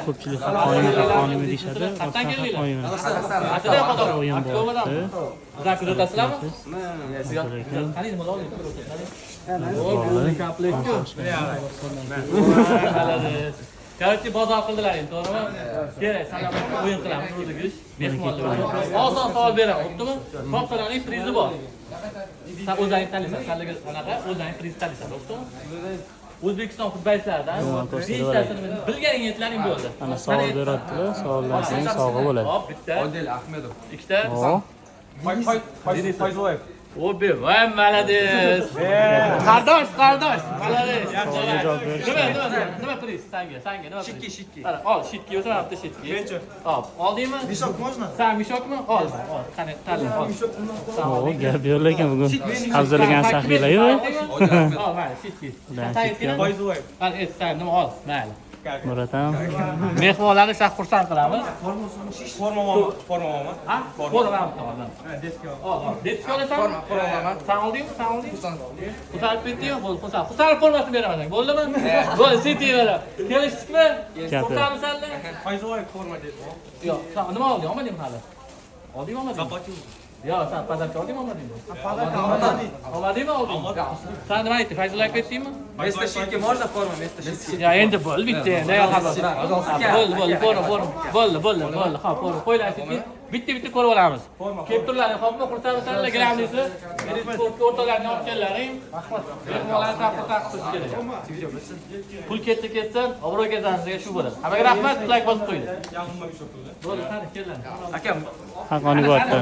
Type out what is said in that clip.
Ko'pchilik haqqoniymi deyishadi. Haqqoniymi. O'yin bo'lyapti. Zakir o'tasizlarmi? Qani nima oling? Короче, bozor qildilaring, to'g'rimi? Kerak, sanab o'yin qilamiz, o'zigiz. Oson savol beraman, bo'ptimi? Topsalaring prizi bor. Sen o'zing tanlaysan, qanday qanaqa o'zing priz tanlaysan, bo'ptimi? O'zbekiston futbolchilaridan 5 tasini bilganing yetlaring bo'ldi. Ana savol beryaptilar, savollar keyin sog'i bo'ladi. Hop, bitta. Odil Ahmedov. Ikkita. Fayzoyev. Obe, voy malades. Qardosh, malades. Nima priz sanga nima? Shitki. Ol, shitki o'sa hafta shitki. Hop, oldingmi? Mishok можно? Sen mishokmi? Ol. Qani, tanla, ol. O, gap yo'q lekin bugun afzalgan saxiylar-yu. Ol, mayli, shitki. Fayzoyev. Qani, sen nima ol, mayli. Muratam. Mehmonlarni shaq xursand qilamiz. Forma. Ha? Forma hozir. Detski olasanmi? Sen oldingmi? Xursand ketdingmi? Bo'ldi, xursand. Xursand formasini beraman. Bo'ldimi? Bo'ldi, setinglar. Kelishdikmi? Xursandmisanlar? Fayzoyev forma dedi. Yo'q, sen nima olding? Olmadingmi hali? Oldingmi, olmadingmi? Yo'q, sen pazarcha oldingmi, olmadingmi? Olmadingmi, oldingmi? Sen nima aytding? Fayzullo aka aytdingmi? Вместо щитки можно форма? Вместо щитки. Ya endi bo'l bitta endi bo'ldi. Ha, qo'ylasizki bitta ko'rib olamiz. Kelib turlaring, xo'pmi? Xursandmisizlar, gramlisizlar. Meni sportga o'rtoqlarni olib kelalaring. Rahmat. Mehmonlarni taqdir qilish kerak. Pul ketsa, obro' kezanizga shu bo'ladi. Hammaga rahmat, like bosib qo'ying. Bo'ldi, qani, kelinglar. Akam. Haqqoniy bo'lyapti.